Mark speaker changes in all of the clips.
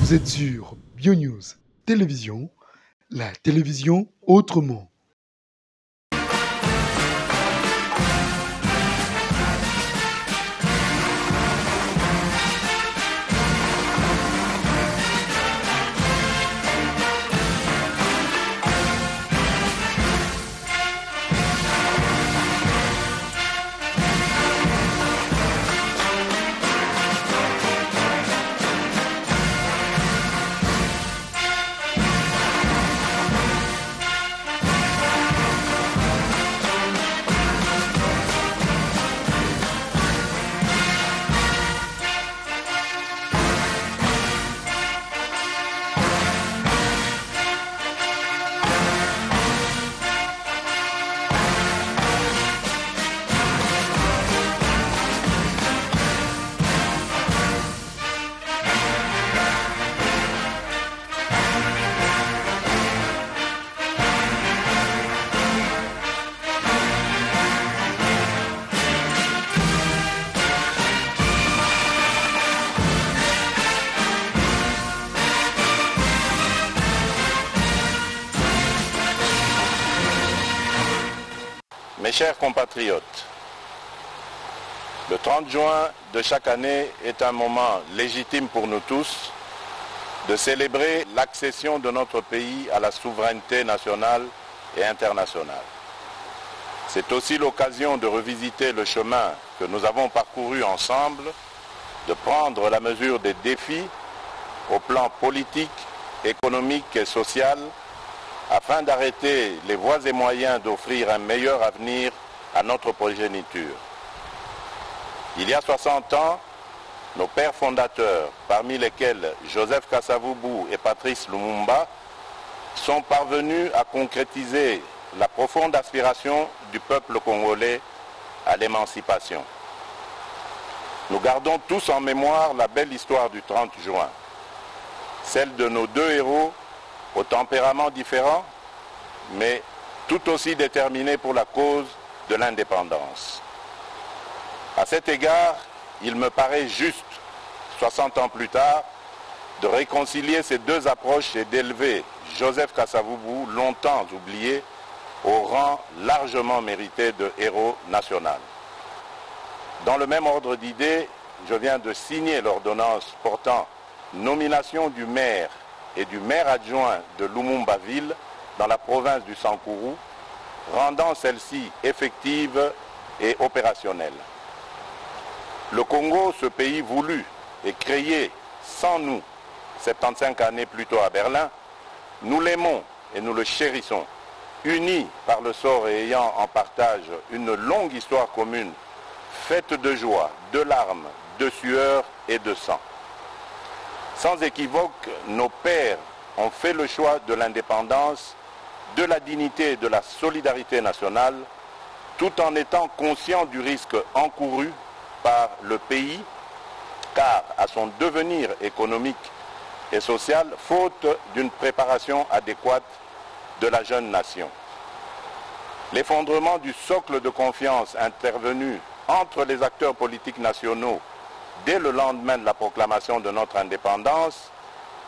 Speaker 1: Vous êtes sur BioNews Télévision, la télévision autrement.
Speaker 2: Mes chers compatriotes, le 30 juin de chaque année est un moment légitime pour nous tous de célébrer l'accession de notre pays à la souveraineté nationale et internationale. C'est aussi l'occasion de revisiter le chemin que nous avons parcouru ensemble, de prendre la mesure des défis au plan politique, économique et social, afin d'arrêter les voies et moyens d'offrir un meilleur avenir à notre progéniture. Il y a 60 ans, nos pères fondateurs, parmi lesquels Joseph Kasavubu et Patrice Lumumba, sont parvenus à concrétiser la profonde aspiration du peuple congolais à l'émancipation. Nous gardons tous en mémoire la belle histoire du 30 juin, celle de nos deux héros au tempérament différent, mais tout aussi déterminés pour la cause de l'indépendance. À cet égard, il me paraît juste, 60 ans plus tard, de réconcilier ces deux approches et d'élever Joseph Kasavubu, longtemps oublié, au rang largement mérité de héros national. Dans le même ordre d'idées, je viens de signer l'ordonnance portant nomination du maire et du maire adjoint de Lumumba-Ville dans la province du Sankourou, rendant celle-ci effective et opérationnelle. Le Congo, ce pays voulu et créé sans nous, 75 années plus tôt à Berlin, nous l'aimons et nous le chérissons, unis par le sort et ayant en partage une longue histoire commune, faite de joie, de larmes, de sueur et de sang. Sans équivoque, nos pères ont fait le choix de l'indépendance, de la dignité et de la solidarité nationale, tout en étant conscients du risque encouru par le pays, car à son devenir économique et social, faute d'une préparation adéquate de la jeune nation. L'effondrement du socle de confiance intervenu entre les acteurs politiques nationaux dès le lendemain de la proclamation de notre indépendance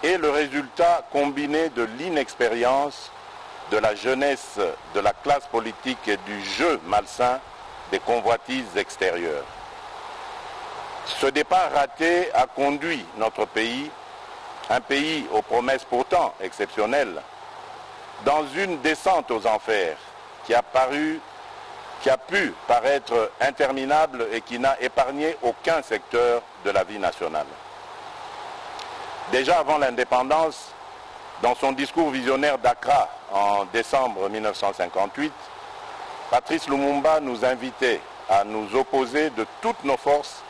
Speaker 2: est le résultat combiné de l'inexpérience, de la jeunesse de la classe politique et du jeu malsain des convoitises extérieures. Ce départ raté a conduit notre pays, un pays aux promesses pourtant exceptionnelles, dans une descente aux enfers qui a pu paraître interminable et qui n'a épargné aucun secteur de la vie nationale. Déjà avant l'indépendance, dans son discours visionnaire d'Accra en décembre 1958, Patrice Lumumba nous invitait à nous opposer de toutes nos forces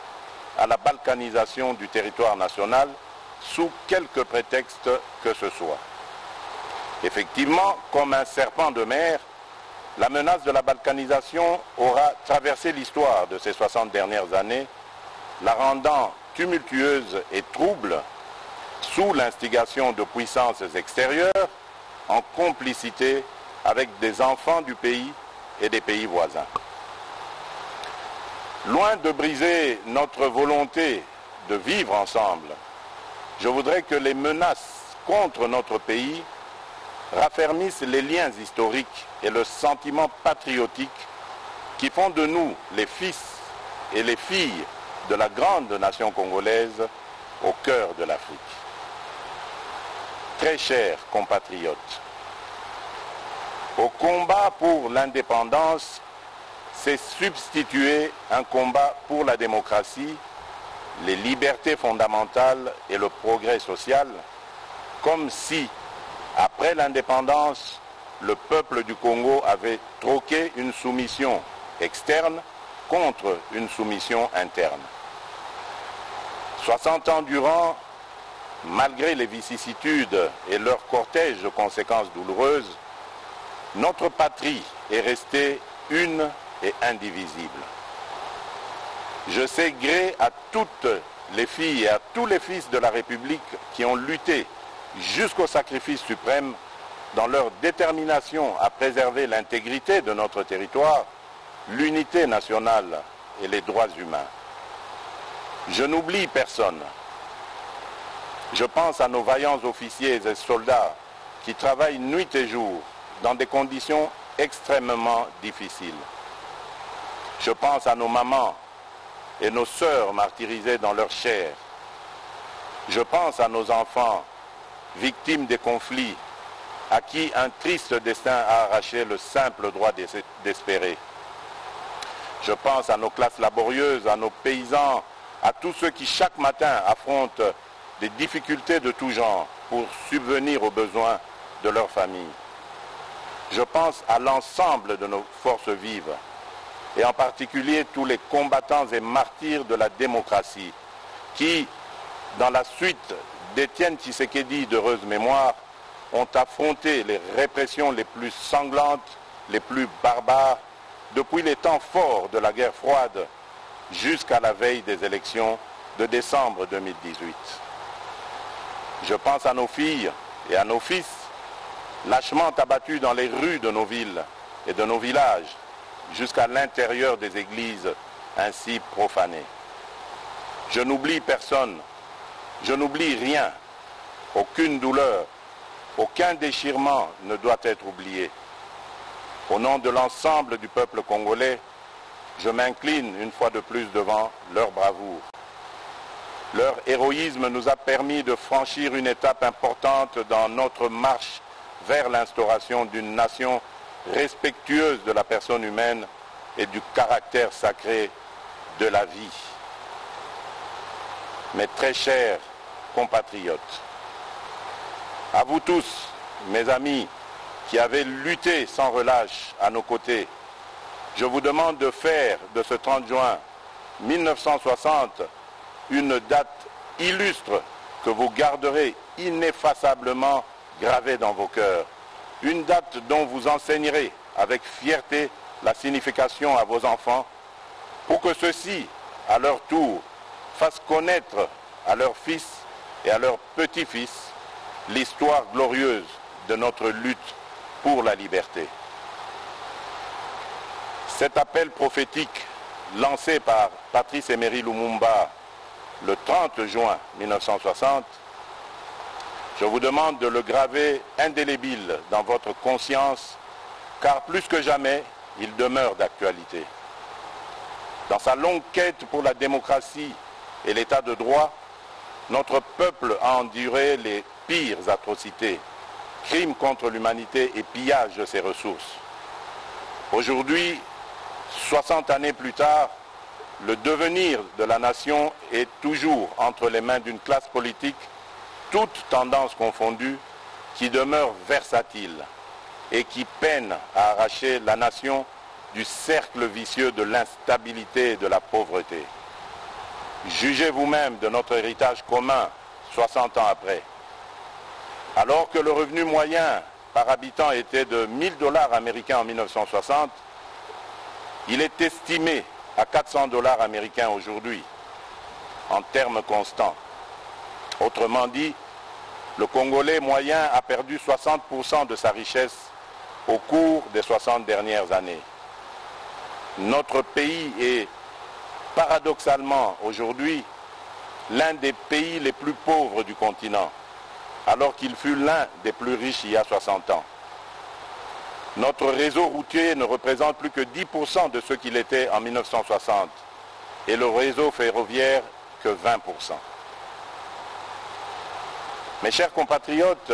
Speaker 2: à la balkanisation du territoire national sous quelque prétexte que ce soit. Effectivement, comme un serpent de mer, la menace de la balkanisation aura traversé l'histoire de ces 60 dernières années, la rendant tumultueuse et trouble sous l'instigation de puissances extérieures en complicité avec des enfants du pays et des pays voisins. Loin de briser notre volonté de vivre ensemble, je voudrais que les menaces contre notre pays raffermissent les liens historiques et le sentiment patriotique qui font de nous les fils et les filles de la grande nation congolaise au cœur de l'Afrique. Très chers compatriotes, au combat pour l'indépendance s'est substitué un combat pour la démocratie, les libertés fondamentales et le progrès social, comme si, après l'indépendance, le peuple du Congo avait troqué une soumission externe contre une soumission interne. 60 ans durant, malgré les vicissitudes et leur cortège de conséquences douloureuses, notre patrie est restée une et indivisible. Je sais gré à toutes les filles et à tous les fils de la République qui ont lutté jusqu'au sacrifice suprême dans leur détermination à préserver l'intégrité de notre territoire, l'unité nationale et les droits humains. Je n'oublie personne. Je pense à nos vaillants officiers et soldats qui travaillent nuit et jour dans des conditions extrêmement difficiles. Je pense à nos mamans et nos sœurs martyrisées dans leur chair. Je pense à nos enfants victimes des conflits à qui un triste destin a arraché le simple droit d'espérer. Je pense à nos classes laborieuses, à nos paysans, à tous ceux qui chaque matin affrontent des difficultés de tout genre pour subvenir aux besoins de leur famille. Je pense à l'ensemble de nos forces vives et en particulier tous les combattants et martyrs de la démocratie qui, dans la suite d'Étienne Tshisekedi d'heureuse mémoire, ont affronté les répressions les plus sanglantes, les plus barbares, depuis les temps forts de la guerre froide jusqu'à la veille des élections de décembre 2018. Je pense à nos filles et à nos fils, lâchement abattus dans les rues de nos villes et de nos villages, jusqu'à l'intérieur des églises ainsi profanées. Je n'oublie personne, je n'oublie rien, aucune douleur, aucun déchirement ne doit être oublié. Au nom de l'ensemble du peuple congolais, je m'incline une fois de plus devant leur bravoure. Leur héroïsme nous a permis de franchir une étape importante dans notre marche vers l'instauration d'une nation respectueuse de la personne humaine et du caractère sacré de la vie. Mes très chers compatriotes, à vous tous, mes amis, qui avez lutté sans relâche à nos côtés, je vous demande de faire de ce 30 juin 1960 une date illustre que vous garderez ineffaçablement gravée dans vos cœurs. Une date dont vous enseignerez avec fierté la signification à vos enfants pour que ceux-ci, à leur tour, fassent connaître à leurs fils et à leurs petits-fils l'histoire glorieuse de notre lutte pour la liberté. Cet appel prophétique lancé par Patrice Emery Lumumba le 30 juin 1960, je vous demande de le graver indélébile dans votre conscience, car plus que jamais, il demeure d'actualité. Dans sa longue quête pour la démocratie et l'état de droit, notre peuple a enduré les pires atrocités, crimes contre l'humanité et pillage de ses ressources. Aujourd'hui, 60 années plus tard, le devenir de la nation est toujours entre les mains d'une classe politique, toutes tendances confondues, qui demeure versatile et qui peine à arracher la nation du cercle vicieux de l'instabilité et de la pauvreté. Jugez vous-même de notre héritage commun 60 ans après. Alors que le revenu moyen par habitant était de 1000 $ américains en 1960, il est estimé à 400 $ américains aujourd'hui, en termes constants. Autrement dit, le Congolais moyen a perdu 60% de sa richesse au cours des 60 dernières années. Notre pays est paradoxalement aujourd'hui l'un des pays les plus pauvres du continent, alors qu'il fut l'un des plus riches il y a 60 ans. Notre réseau routier ne représente plus que 10% de ce qu'il était en 1960 et le réseau ferroviaire que 20%. Mes chers compatriotes,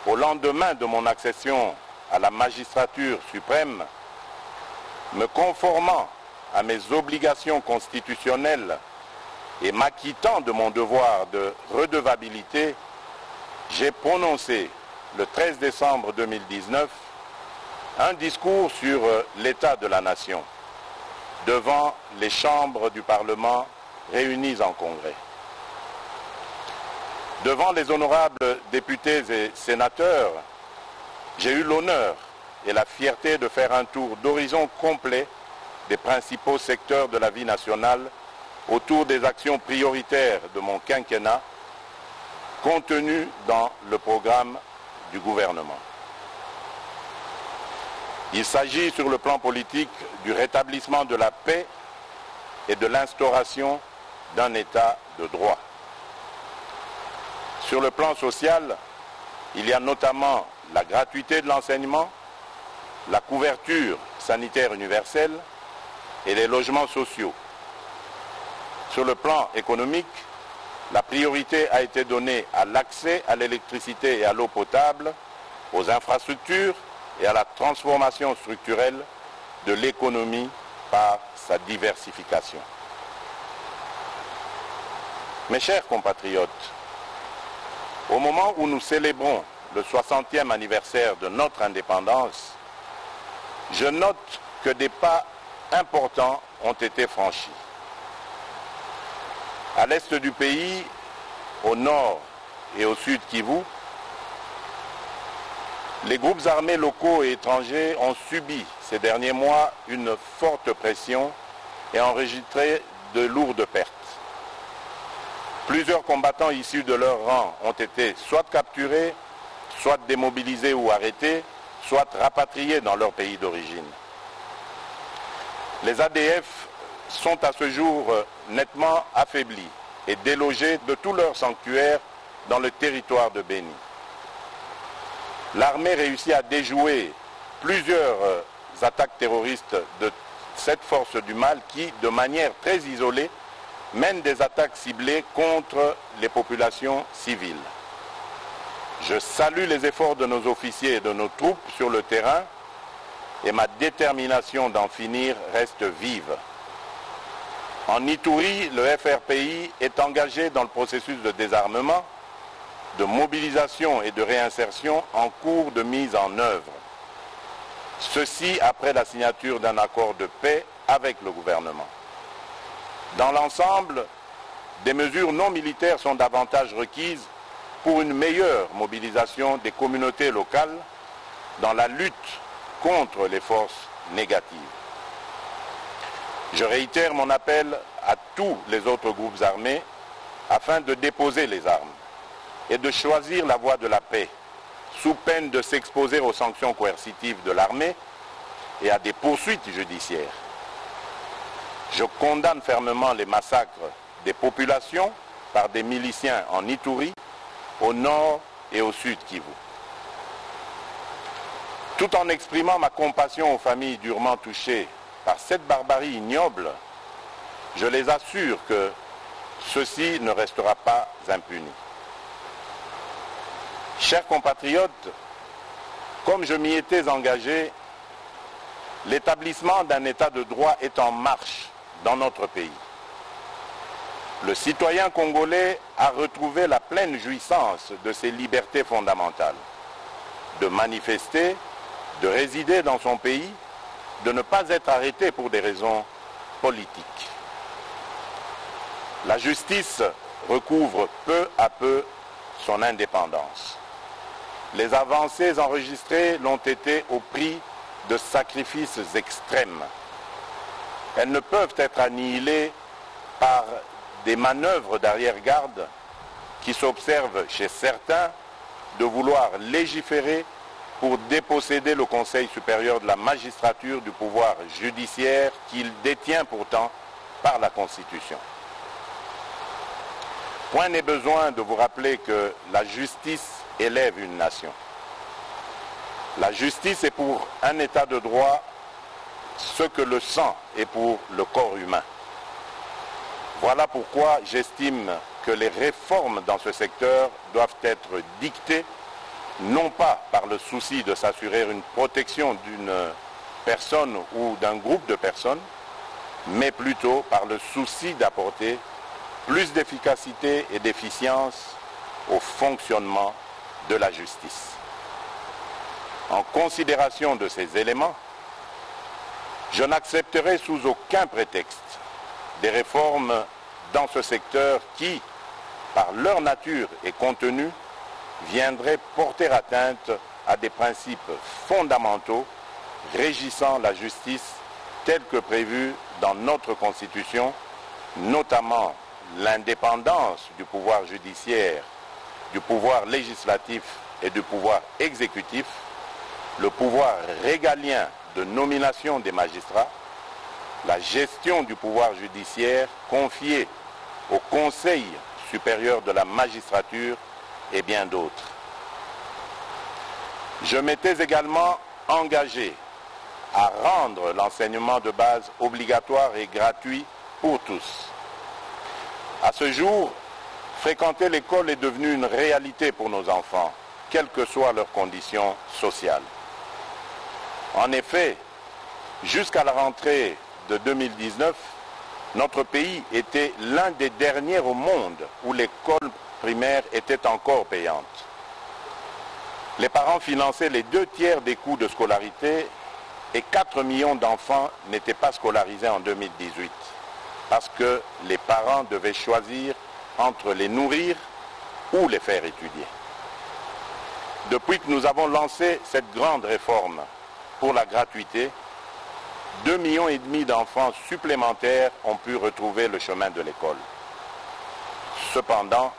Speaker 2: au lendemain de mon accession à la magistrature suprême, me conformant à mes obligations constitutionnelles et m'acquittant de mon devoir de redevabilité, j'ai prononcé le 13 décembre 2019 un discours sur l'état de la nation devant les chambres du Parlement réunies en congrès. Devant les honorables députés et sénateurs, j'ai eu l'honneur et la fierté de faire un tour d'horizon complet des principaux secteurs de la vie nationale autour des actions prioritaires de mon quinquennat contenues dans le programme du gouvernement. Il s'agit sur le plan politique du rétablissement de la paix et de l'instauration d'un État de droit. Sur le plan social, il y a notamment la gratuité de l'enseignement, la couverture sanitaire universelle et les logements sociaux. Sur le plan économique, la priorité a été donnée à l'accès à l'électricité et à l'eau potable, aux infrastructures et à la transformation structurelle de l'économie par sa diversification. Mes chers compatriotes, au moment où nous célébrons le 60e anniversaire de notre indépendance, je note que des pas importants ont été franchis. À l'est du pays, au nord et au sud Kivu, les groupes armés locaux et étrangers ont subi ces derniers mois une forte pression et enregistré de lourdes pertes. Plusieurs combattants issus de leur rang ont été soit capturés, soit démobilisés ou arrêtés, soit rapatriés dans leur pays d'origine. Les ADF sont à ce jour nettement affaiblis et délogés de tous leurs sanctuaires dans le territoire de Béni. L'armée réussit à déjouer plusieurs attaques terroristes de cette force du mal qui, de manière très isolée, mène des attaques ciblées contre les populations civiles. Je salue les efforts de nos officiers et de nos troupes sur le terrain et ma détermination d'en finir reste vive. En Ituri, le FRPI est engagé dans le processus de désarmement, de mobilisation et de réinsertion en cours de mise en œuvre. Ceci après la signature d'un accord de paix avec le gouvernement. Dans l'ensemble, des mesures non militaires sont davantage requises pour une meilleure mobilisation des communautés locales dans la lutte contre les forces négatives. Je réitère mon appel à tous les autres groupes armés afin de déposer les armes et de choisir la voie de la paix, sous peine de s'exposer aux sanctions coercitives de l'armée et à des poursuites judiciaires. Je condamne fermement les massacres des populations par des miliciens en Ituri, au nord et au sud Kivu. Tout en exprimant ma compassion aux familles durement touchées par cette barbarie ignoble, je les assure que ceci ne restera pas impuni. Chers compatriotes, comme je m'y étais engagé, l'établissement d'un État de droit est en marche dans notre pays. Le citoyen congolais a retrouvé la pleine jouissance de ses libertés fondamentales, de manifester, de résider dans son pays, de ne pas être arrêté pour des raisons politiques. La justice recouvre peu à peu son indépendance. Les avancées enregistrées l'ont été au prix de sacrifices extrêmes. Elles ne peuvent être annihilées par des manœuvres d'arrière-garde qui s'observent chez certains de vouloir légiférer pour déposséder le Conseil supérieur de la magistrature du pouvoir judiciaire qu'il détient pourtant par la Constitution. Point n'est besoin de vous rappeler que la justice élève une nation. La justice est pour un état de droit ce que le sang est pour le corps humain. Voilà pourquoi j'estime que les réformes dans ce secteur doivent être dictées non pas par le souci de s'assurer une protection d'une personne ou d'un groupe de personnes, mais plutôt par le souci d'apporter plus d'efficacité et d'efficience au fonctionnement de la justice. En considération de ces éléments, je n'accepterai sous aucun prétexte des réformes dans ce secteur qui, par leur nature et contenu, viendraient porter atteinte à des principes fondamentaux régissant la justice telle que prévue dans notre Constitution, notamment l'indépendance du pouvoir judiciaire, du pouvoir législatif et du pouvoir exécutif, le pouvoir régalien de nomination des magistrats, la gestion du pouvoir judiciaire confiée au Conseil supérieur de la magistrature et bien d'autres. Je m'étais également engagé à rendre l'enseignement de base obligatoire et gratuit pour tous. À ce jour, fréquenter l'école est devenu une réalité pour nos enfants, quelles que soient leurs conditions sociales. En effet, jusqu'à la rentrée de 2019, notre pays était l'un des derniers au monde où l'école primaire était encore payante. Les parents finançaient les 2/3 des coûts de scolarité et 4 millions d'enfants n'étaient pas scolarisés en 2018 parce que les parents devaient choisir entre les nourrir ou les faire étudier. Depuis que nous avons lancé cette grande réforme pour la gratuité, 2,5 millions d'enfants supplémentaires ont pu retrouver le chemin de l'école. Cependant,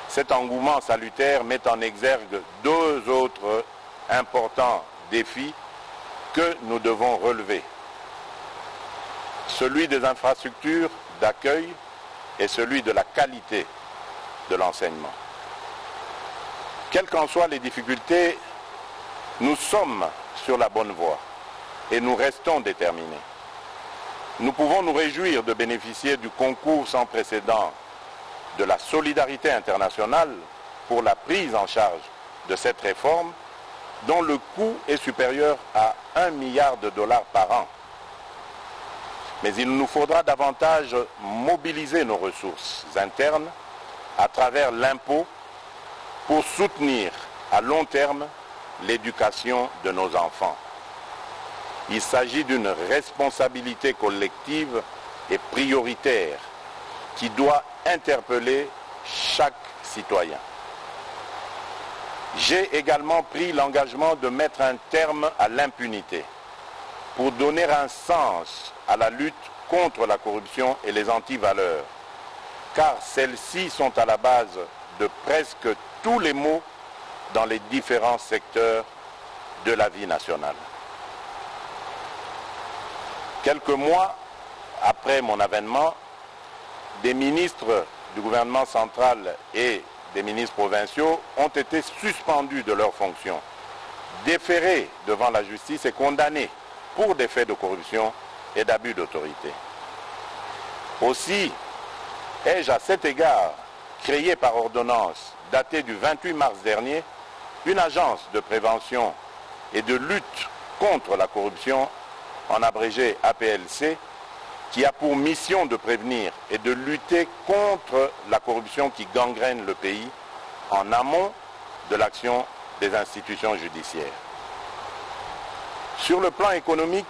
Speaker 2: cet engouement salutaire met en exergue 2 autres importants défis que nous devons relever. Celui des infrastructures d'accueil et celui de la qualité de l'enseignement. Quelles qu'en soient les difficultés, nous sommes sur la bonne voie et nous restons déterminés. Nous pouvons nous réjouir de bénéficier du concours sans précédent de la solidarité internationale pour la prise en charge de cette réforme dont le coût est supérieur à $1 milliard par an. Mais il nous faudra davantage mobiliser nos ressources internes à travers l'impôt pour soutenir à long terme l'éducation de nos enfants. Il s'agit d'une responsabilité collective et prioritaire qui doit interpeller chaque citoyen. J'ai également pris l'engagement de mettre un terme à l'impunité pour donner un sens à la lutte contre la corruption et les antivaleurs, car celles-ci sont à la base de presque tous les maux dans les différents secteurs de la vie nationale. Quelques mois après mon avènement, des ministres du gouvernement central et des ministres provinciaux ont été suspendus de leurs fonctions, déférés devant la justice et condamnés pour des faits de corruption et d'abus d'autorité. Aussi, ai-je à cet égard créé par ordonnance datée du 28 mars dernier une agence de prévention et de lutte contre la corruption, en abrégé APLC, qui a pour mission de prévenir et de lutter contre la corruption qui gangrène le pays en amont de l'action des institutions judiciaires. Sur le plan économique,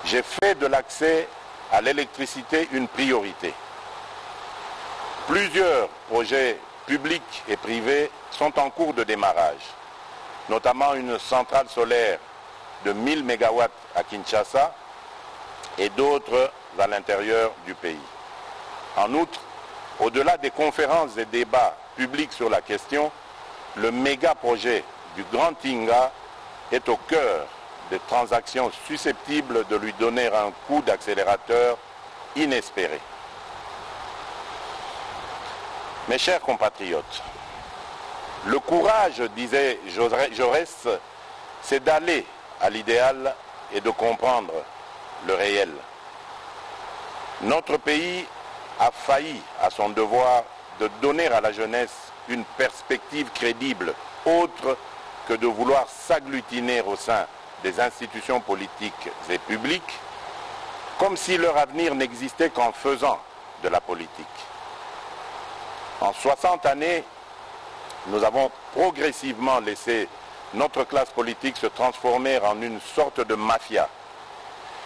Speaker 2: j'ai fait de l'accès à l'électricité une priorité. Plusieurs projets publics et privés sont en cours de démarrage, notamment une centrale solaire de 1000 MW à Kinshasa et d'autres à l'intérieur du pays. En outre, au-delà des conférences et débats publics sur la question, le méga-projet du Grand Tinga est au cœur des transactions susceptibles de lui donner un coup d'accélérateur inespéré. Mes chers compatriotes, le courage, disait Jaurès, c'est d'aller à l'idéal et de comprendre le réel. Notre pays a failli à son devoir de donner à la jeunesse une perspective crédible, autre que de vouloir s'agglutiner au sein des institutions politiques et publiques, comme si leur avenir n'existait qu'en faisant de la politique. En 60 années, nous avons progressivement laissé notre classe politique se transformer en une sorte de mafia.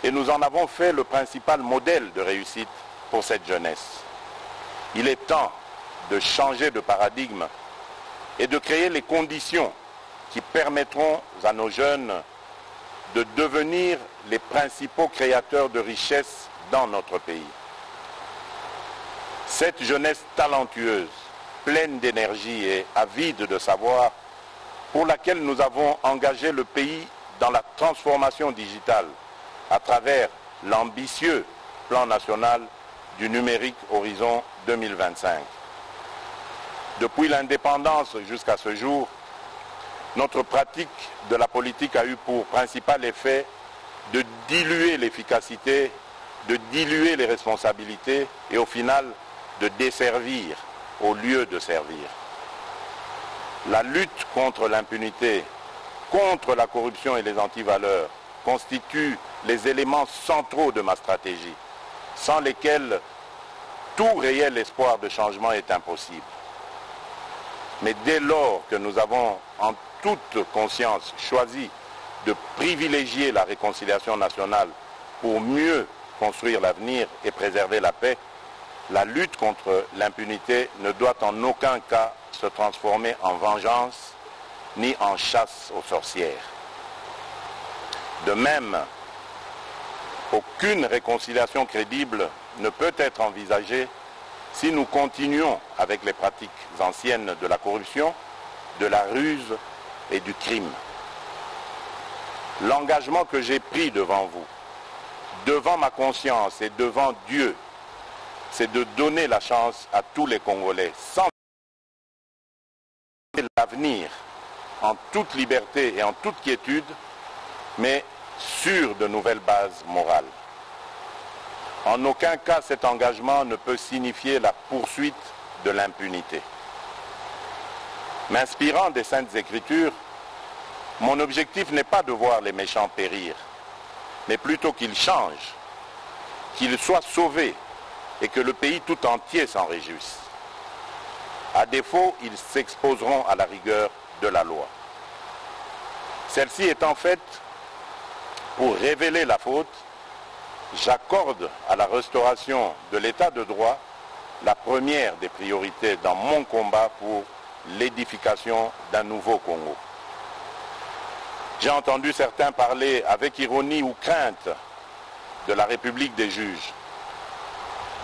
Speaker 2: Et nous en avons fait le principal modèle de réussite pour cette jeunesse. Il est temps de changer de paradigme et de créer les conditions qui permettront à nos jeunes de devenir les principaux créateurs de richesses dans notre pays. Cette jeunesse talentueuse, pleine d'énergie et avide de savoir, pour laquelle nous avons engagé le pays dans la transformation digitale à travers l'ambitieux plan national du numérique Horizon 2025. Depuis l'indépendance jusqu'à ce jour, notre pratique de la politique a eu pour principal effet de diluer l'efficacité, de diluer les responsabilités et au final de desservir au lieu de servir. La lutte contre l'impunité, contre la corruption et les antivaleurs constituent les éléments centraux de ma stratégie, sans lesquels tout réel espoir de changement est impossible. Mais dès lors que nous avons en toute conscience choisi de privilégier la réconciliation nationale pour mieux construire l'avenir et préserver la paix, la lutte contre l'impunité ne doit en aucun cas se transformer en vengeance ni en chasse aux sorcières. De même, aucune réconciliation crédible ne peut être envisagée si nous continuons avec les pratiques anciennes de la corruption, de la ruse et du crime. L'engagement que j'ai pris devant vous, devant ma conscience et devant Dieu, c'est de donner la chance à tous les Congolais, sans l'avenir, en toute liberté et en toute quiétude, mais sur de nouvelles bases morales. En aucun cas, cet engagement ne peut signifier la poursuite de l'impunité. M'inspirant des Saintes Écritures, mon objectif n'est pas de voir les méchants périr, mais plutôt qu'ils changent, qu'ils soient sauvés et que le pays tout entier s'en réjouisse. À défaut, ils s'exposeront à la rigueur de la loi. Celle-ci étant faite pour révéler la faute, j'accorde à la restauration de l'état de droit la première des priorités dans mon combat pour l'édification d'un nouveau Congo. J'ai entendu certains parler avec ironie ou crainte de la République des juges.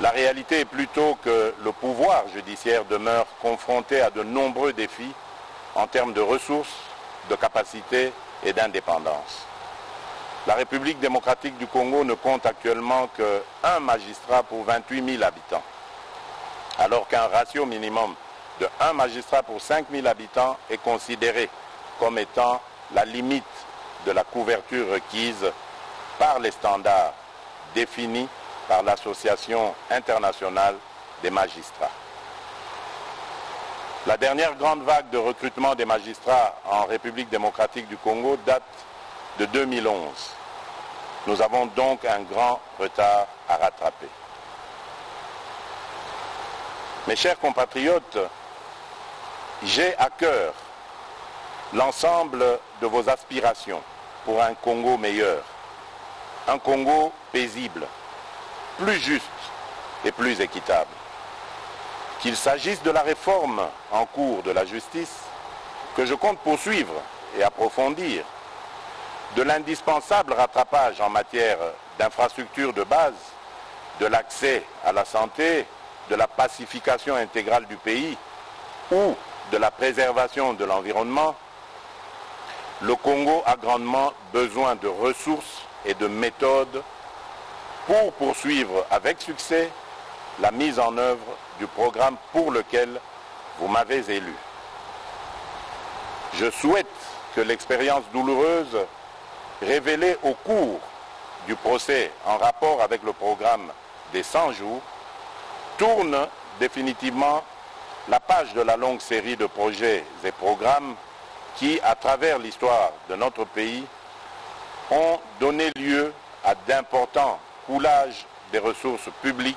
Speaker 2: La réalité est plutôt que le pouvoir judiciaire demeure confronté à de nombreux défis en termes de ressources, de capacités et d'indépendance. La République démocratique du Congo ne compte actuellement qu'un magistrat pour 28 000 habitants, alors qu'un ratio minimum de 1 magistrat pour 5 000 habitants est considéré comme étant la limite de la couverture requise par les standards définis par l'Association internationale des magistrats. La dernière grande vague de recrutement des magistrats en République démocratique du Congo date de 2011. Nous avons donc un grand retard à rattraper. Mes chers compatriotes, j'ai à cœur l'ensemble de vos aspirations pour un Congo meilleur, un Congo paisible, plus juste et plus équitable. Qu'il s'agisse de la réforme en cours de la justice, que je compte poursuivre et approfondir, de l'indispensable rattrapage en matière d'infrastructures de base, de l'accès à la santé, de la pacification intégrale du pays ou de la préservation de l'environnement, le Congo a grandement besoin de ressources et de méthodes pour poursuivre avec succès la mise en œuvre du programme pour lequel vous m'avez élu. Je souhaite que l'expérience douloureuse révélée au cours du procès en rapport avec le programme des 100 jours tourne définitivement la page de la longue série de projets et programmes qui, à travers l'histoire de notre pays, ont donné lieu à d'importants coulages des ressources publiques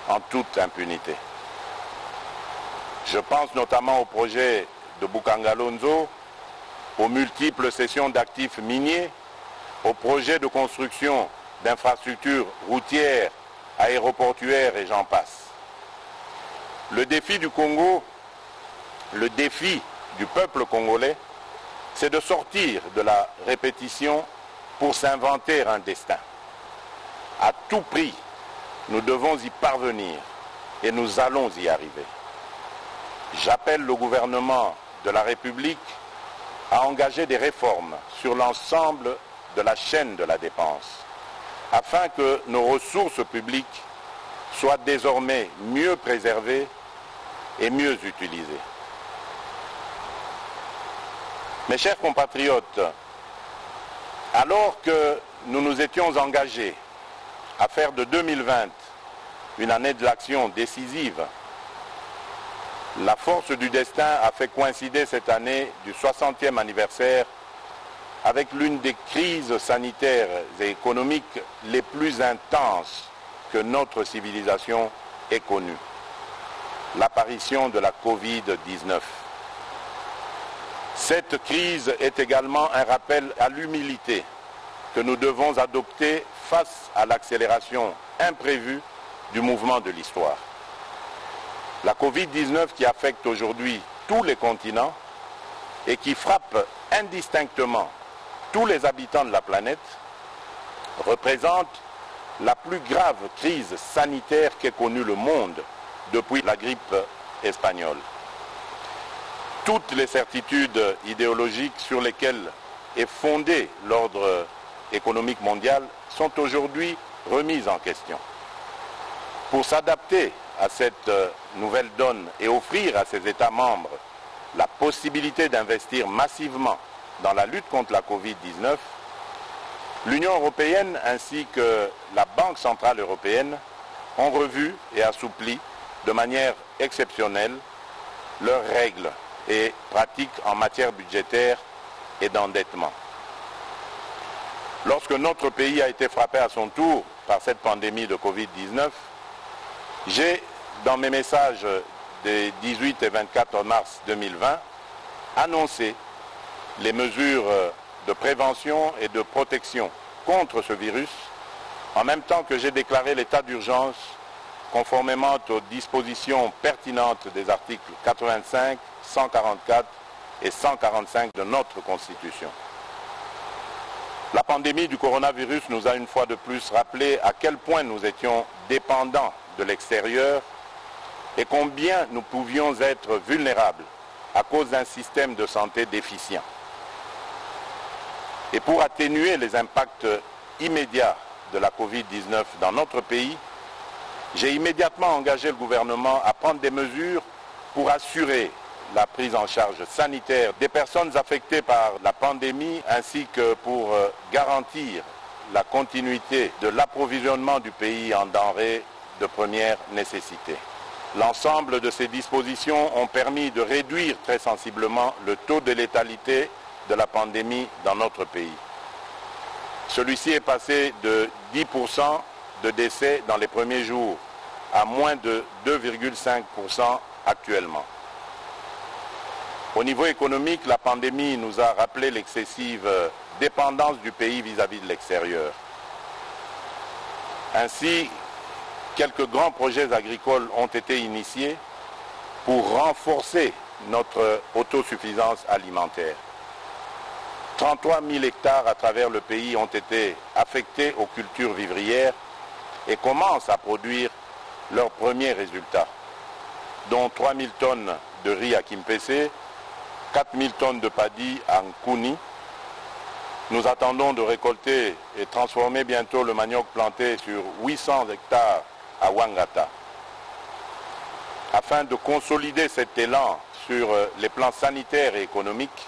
Speaker 2: en toute impunité. Je pense notamment au projet de Bukangalonzo, aux multiples cessions d'actifs miniers, aux projets de construction d'infrastructures routières, aéroportuaires et j'en passe. Le défi du Congo, le défi du peuple congolais, c'est de sortir de la répétition pour s'inventer un destin. À tout prix, nous devons y parvenir et nous allons y arriver. J'appelle le gouvernement de la République à engager des réformes sur l'ensemble de la chaîne de la dépense, afin que nos ressources publiques soient désormais mieux préservées et mieux utilisées. Mes chers compatriotes, alors que nous nous étions engagés à faire de 2020 une année de l'action décisive, la force du destin a fait coïncider cette année du 60e anniversaire avec l'une des crises sanitaires et économiques les plus intenses que notre civilisation ait connues, l'apparition de la Covid-19. Cette crise est également un rappel à l'humilité que nous devons adopter face à l'accélération imprévue du mouvement de l'histoire. La Covid-19 qui affecte aujourd'hui tous les continents et qui frappe indistinctement tous les habitants de la planète représente la plus grave crise sanitaire qu'ait connue le monde depuis la grippe espagnole. Toutes les certitudes idéologiques sur lesquelles est fondé l'ordre économique mondial sont aujourd'hui remises en question. Pour s'adapter à cette nouvelle donne et offrir à ses États membres la possibilité d'investir massivement dans la lutte contre la Covid-19, l'Union européenne ainsi que la Banque centrale européenne ont revu et assoupli de manière exceptionnelle leurs règles et pratiques en matière budgétaire et d'endettement. Lorsque notre pays a été frappé à son tour par cette pandémie de Covid-19, j'ai, dans mes messages des 18 et 24 mars 2020, annoncé les mesures de prévention et de protection contre ce virus, en même temps que j'ai déclaré l'état d'urgence conformément aux dispositions pertinentes des articles 85, 144 et 145 de notre Constitution. La pandémie du coronavirus nous a une fois de plus rappelé à quel point nous étions dépendants de l'extérieur et combien nous pouvions être vulnérables à cause d'un système de santé déficient. Et pour atténuer les impacts immédiats de la Covid-19 dans notre pays, j'ai immédiatement engagé le gouvernement à prendre des mesures pour assurer la prise en charge sanitaire des personnes affectées par la pandémie ainsi que pour garantir la continuité de l'approvisionnement du pays en denrées de première nécessité. L'ensemble de ces dispositions ont permis de réduire très sensiblement le taux de létalité de la pandémie dans notre pays. Celui-ci est passé de 10% de décès dans les premiers jours à moins de 2,5% actuellement. Au niveau économique, la pandémie nous a rappelé l'excessive dépendance du pays vis-à-vis de l'extérieur. Ainsi, quelques grands projets agricoles ont été initiés pour renforcer notre autosuffisance alimentaire. 33 000 hectares à travers le pays ont été affectés aux cultures vivrières et commencent à produire leurs premiers résultats, dont 3 000 tonnes de riz à Kimpese, 4 000 tonnes de paddy à Nkuni. Nous attendons de récolter et transformer bientôt le manioc planté sur 800 hectares à Wangata. Afin de consolider cet élan sur les plans sanitaires et économiques,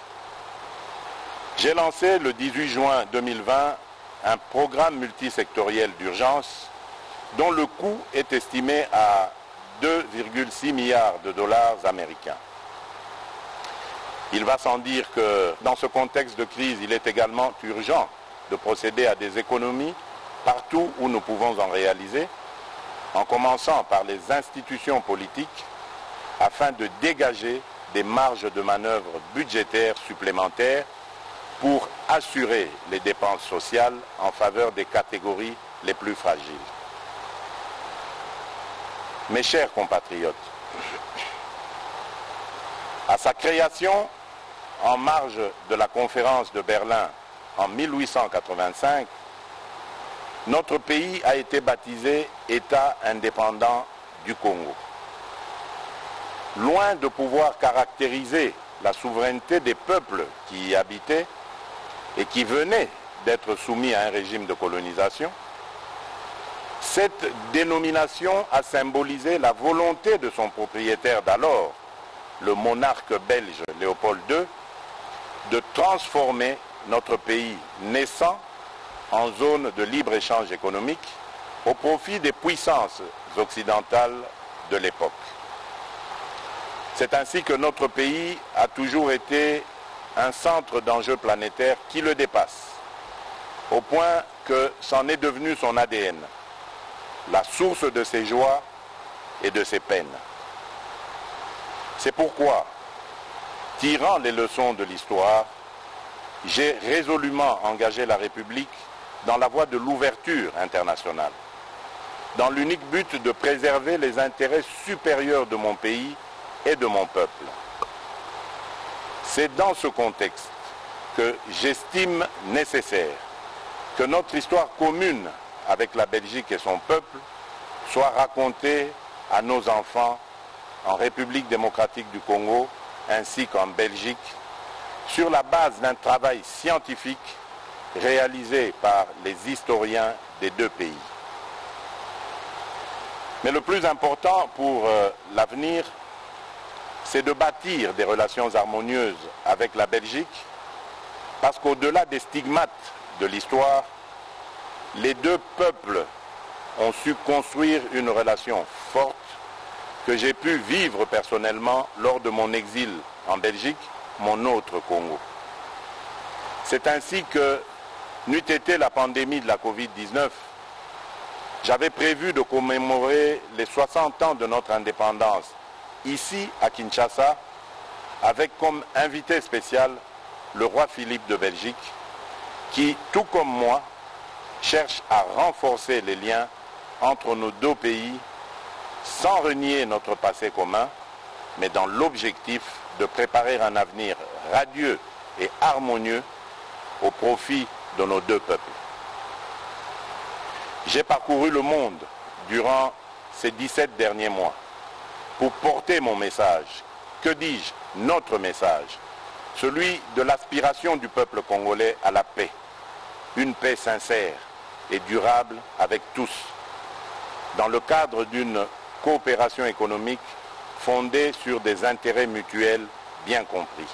Speaker 2: j'ai lancé le 18 juin 2020 un programme multisectoriel d'urgence dont le coût est estimé à 2,6 milliards de dollars américains. Il va sans dire que dans ce contexte de crise, il est également urgent de procéder à des économies partout où nous pouvons en réaliser, en commençant par les institutions politiques, afin de dégager des marges de manœuvre budgétaires supplémentaires pour assurer les dépenses sociales en faveur des catégories les plus fragiles. Mes chers compatriotes, à sa création, en marge de la conférence de Berlin en 1885, notre pays a été baptisé État indépendant du Congo. Loin de pouvoir caractériser la souveraineté des peuples qui y habitaient et qui venaient d'être soumis à un régime de colonisation, cette dénomination a symbolisé la volonté de son propriétaire d'alors, le monarque belge Léopold II, de transformer notre pays naissant en zone de libre-échange économique au profit des puissances occidentales de l'époque. C'est ainsi que notre pays a toujours été un centre d'enjeux planétaires qui le dépasse, au point que c'en est devenu son ADN, la source de ses joies et de ses peines. C'est pourquoi, tirant les leçons de l'histoire, j'ai résolument engagé la République dans la voie de l'ouverture internationale, dans l'unique but de préserver les intérêts supérieurs de mon pays et de mon peuple. C'est dans ce contexte que j'estime nécessaire que notre histoire commune avec la Belgique et son peuple soit racontée à nos enfants en République démocratique du Congo ainsi qu'en Belgique sur la base d'un travail scientifique réalisé par les historiens des deux pays. Mais le plus important pour l'avenir, c'est de bâtir des relations harmonieuses avec la Belgique, parce qu'au-delà des stigmates de l'histoire, les deux peuples ont su construire une relation forte que j'ai pu vivre personnellement lors de mon exil en Belgique, mon autre Congo. C'est ainsi que, n'eût été la pandémie de la Covid-19, j'avais prévu de commémorer les 60 ans de notre indépendance ici à Kinshasa, avec comme invité spécial le roi Philippe de Belgique, qui, tout comme moi, cherche à renforcer les liens entre nos deux pays sans renier notre passé commun, mais dans l'objectif de préparer un avenir radieux et harmonieux au profit de nos deux peuples. J'ai parcouru le monde durant ces 17 derniers mois pour porter mon message, que dis-je, notre message, celui de l'aspiration du peuple congolais à la paix, une paix sincère et durable avec tous, dans le cadre d'une coopération économique fondée sur des intérêts mutuels bien compris.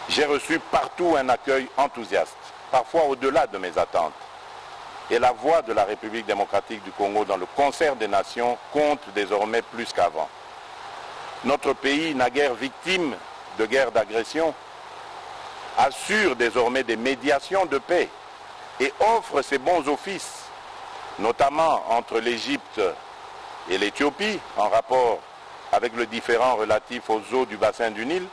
Speaker 2: J'ai reçu partout un accueil enthousiaste, parfois au-delà de mes attentes. Et la voix de la République démocratique du Congo dans le concert des nations compte désormais plus qu'avant. Notre pays, naguère victime de guerres d'agression, assure désormais des médiations de paix et offre ses bons offices, notamment entre l'Égypte et l'Éthiopie, en rapport avec le différend relatif aux eaux du bassin du Nil,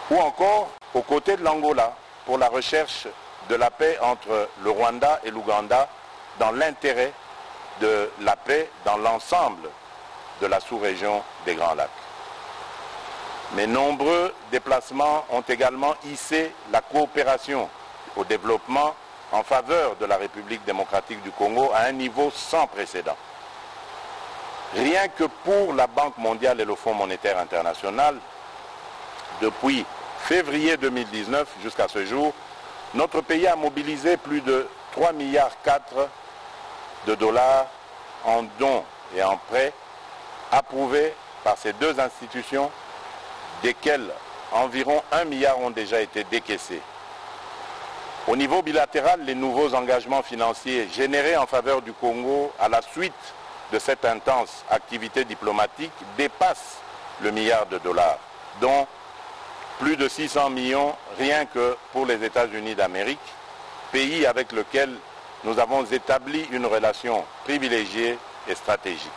Speaker 2: ou encore aux côtés de l'Angola pour la recherche de la paix entre le Rwanda et l'Ouganda dans l'intérêt de la paix dans l'ensemble de la sous-région des Grands Lacs. Mes nombreux déplacements ont également hissé la coopération au développement en faveur de la République démocratique du Congo à un niveau sans précédent. Rien que pour la Banque mondiale et le Fonds monétaire international, depuis février 2019 jusqu'à ce jour, notre pays a mobilisé plus de 3,4 milliards de dollars en dons et en prêts approuvés par ces deux institutions, desquels environ 1 milliard ont déjà été décaissés. Au niveau bilatéral, les nouveaux engagements financiers générés en faveur du Congo à la suite de cette intense activité diplomatique dépassent le milliard de dollars, dont plus de 600 millions rien que pour les États-Unis d'Amérique, pays avec lequel nous avons établi une relation privilégiée et stratégique.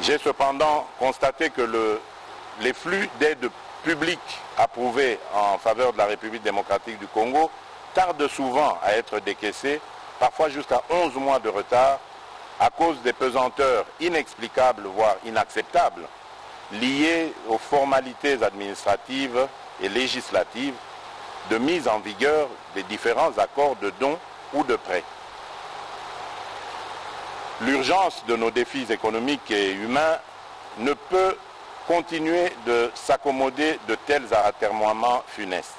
Speaker 2: J'ai cependant constaté que les flux d'aide publique approuvés en faveur de la République démocratique du Congo tardent souvent à être décaissés, parfois jusqu'à 11 mois de retard, à cause des pesanteurs inexplicables, voire inacceptables, liées aux formalités administratives et législatives de mise en vigueur des différents accords de dons ou de prêts. L'urgence de nos défis économiques et humains ne peut continuer de s'accommoder de tels atermoiements funestes.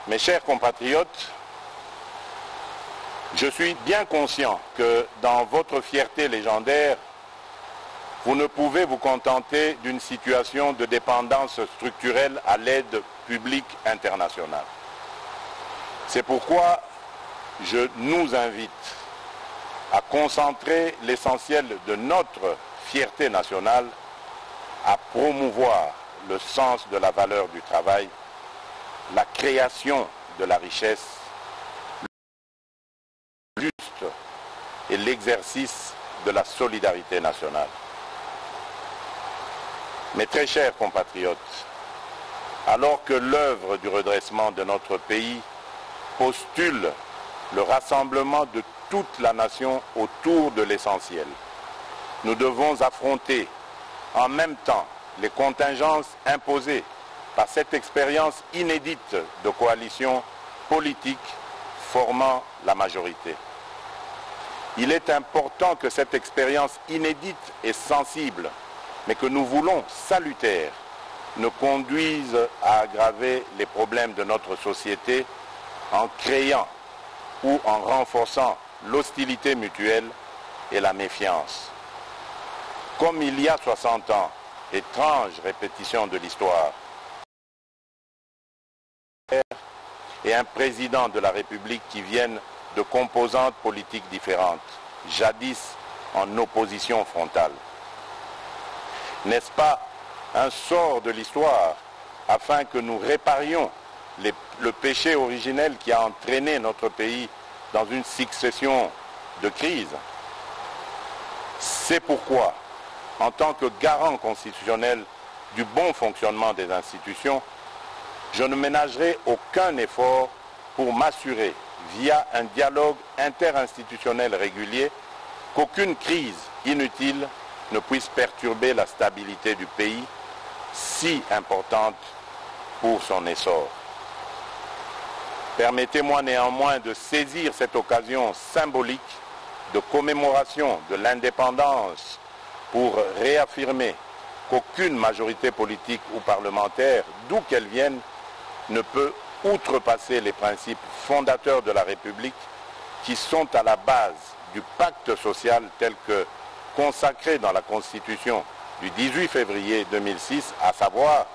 Speaker 2: Mes chers compatriotes, je suis bien conscient que dans votre fierté légendaire, vous ne pouvez vous contenter d'une situation de dépendance structurelle à l'aide publique internationale. C'est pourquoi je nous invite à concentrer l'essentiel de notre fierté nationale à promouvoir le sens de la valeur du travail, la création de la richesse, le juste et l'exercice de la solidarité nationale. Mes très chers compatriotes, alors que l'œuvre du redressement de notre pays postule le rassemblement de toute la nation autour de l'essentiel, nous devons affronter en même temps les contingences imposées par cette expérience inédite de coalition politique formant la majorité. Il est important que cette expérience inédite et sensible, mais que nous voulons salutaire, ne conduise à aggraver les problèmes de notre société en créant ou en renforçant l'hostilité mutuelle et la méfiance. Comme il y a 60 ans, étrange répétition de l'histoire, et un président de la République qui viennent de composantes politiques différentes, jadis en opposition frontale. N'est-ce pas un sort de l'histoire afin que nous réparions le péché originel qui a entraîné notre pays dans une succession de crises? C'est pourquoi, en tant que garant constitutionnel du bon fonctionnement des institutions, je ne ménagerai aucun effort pour m'assurer, via un dialogue interinstitutionnel régulier, qu'aucune crise inutile ne puisse perturber la stabilité du pays, si importante pour son essor. Permettez-moi néanmoins de saisir cette occasion symbolique de commémoration de l'indépendance pour réaffirmer qu'aucune majorité politique ou parlementaire, d'où qu'elle vienne, ne peut outrepasser les principes fondateurs de la République qui sont à la base du pacte social tel que consacré dans la Constitution du 18 février 2006, à savoir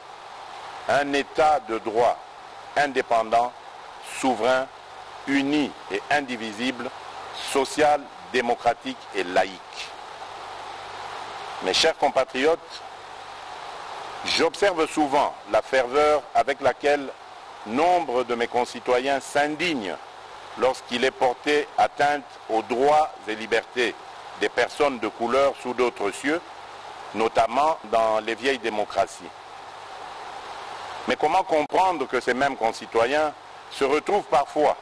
Speaker 2: un État de droit indépendant, souverain, uni et indivisible, social, démocratique et laïque. Mes chers compatriotes, j'observe souvent la ferveur avec laquelle nombre de mes concitoyens s'indignent lorsqu'il est porté atteinte aux droits et libertés des personnes de couleur sous d'autres cieux, notamment dans les vieilles démocraties. Mais comment comprendre que ces mêmes concitoyens se retrouvent parfois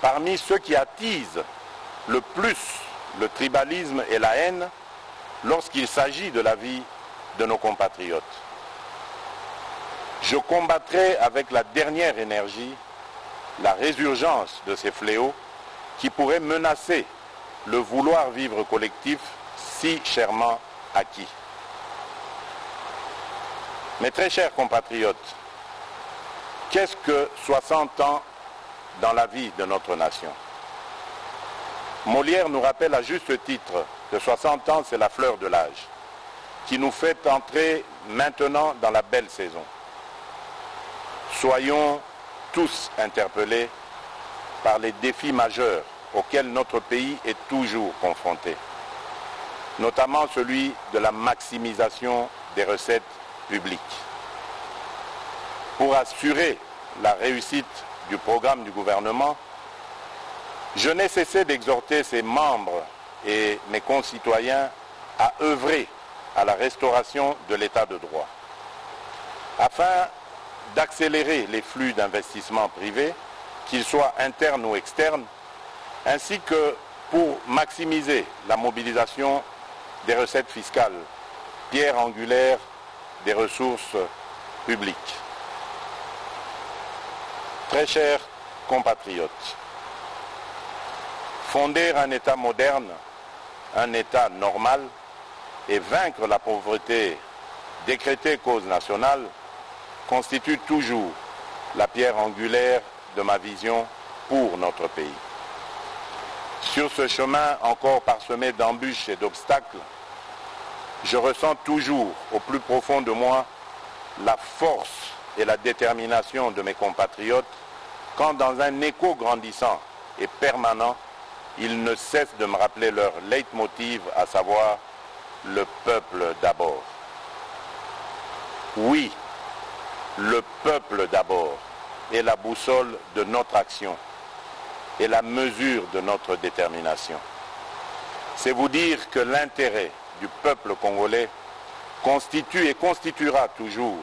Speaker 2: parmi ceux qui attisent le plus le tribalisme et la haine lorsqu'il s'agit de la vie de nos compatriotes? Je combattrai avec la dernière énergie la résurgence de ces fléaux qui pourraient menacer le vouloir vivre collectif si chèrement acquis. Mes très chers compatriotes, qu'est-ce que 60 ans dans la vie de notre nation? Molière nous rappelle à juste titre que 60 ans, c'est la fleur de l'âge. qui nous fait entrer maintenant dans la belle saison. Soyons tous interpellés par les défis majeurs auxquels notre pays est toujours confronté, notamment celui de la maximisation des recettes publiques. Pour assurer la réussite du programme du gouvernement, je n'ai cessé d'exhorter ses membres et mes concitoyens à œuvrer à la restauration de l'état de droit, afin d'accélérer les flux d'investissement privés, qu'ils soient internes ou externes, ainsi que pour maximiser la mobilisation des recettes fiscales, pierre angulaire des ressources publiques. Très chers compatriotes, fonder un État moderne, un État normal, et vaincre la pauvreté décrétée cause nationale constitue toujours la pierre angulaire de ma vision pour notre pays. Sur ce chemin encore parsemé d'embûches et d'obstacles, je ressens toujours au plus profond de moi la force et la détermination de mes compatriotes quand dans un écho grandissant et permanent, ils ne cessent de me rappeler leur leitmotiv, à savoir le peuple d'abord. Oui, le peuple d'abord est la boussole de notre action et la mesure de notre détermination. C'est vous dire que l'intérêt du peuple congolais constitue et constituera toujours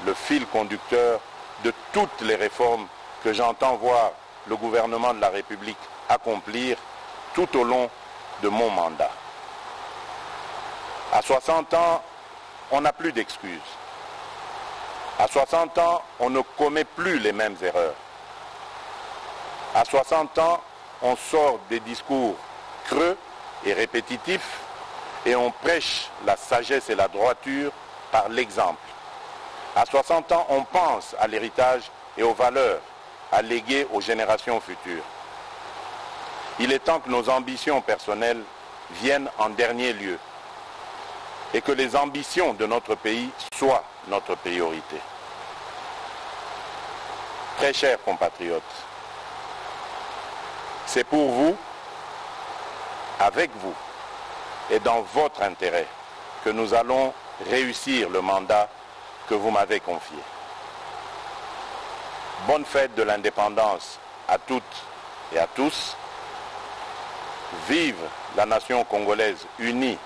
Speaker 2: le fil conducteur de toutes les réformes que j'entends voir le gouvernement de la République accomplir tout au long de mon mandat. À 60 ans, on n'a plus d'excuses. À 60 ans, on ne commet plus les mêmes erreurs. À 60 ans, on sort des discours creux et répétitifs et on prêche la sagesse et la droiture par l'exemple. À 60 ans, on pense à l'héritage et aux valeurs à léguer aux générations futures. Il est temps que nos ambitions personnelles viennent en dernier lieu et que les ambitions de notre pays soient notre priorité. Très chers compatriotes, c'est pour vous, avec vous et dans votre intérêt que nous allons réussir le mandat que vous m'avez confié. Bonne fête de l'indépendance à toutes et à tous. Vive la nation congolaise unie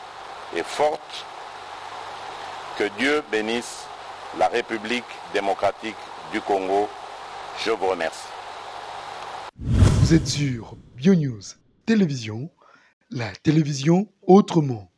Speaker 2: et forte. Que Dieu bénisse la République démocratique du Congo. Je vous remercie.
Speaker 1: Vous êtes sur BioNews Télévision, la télévision autrement.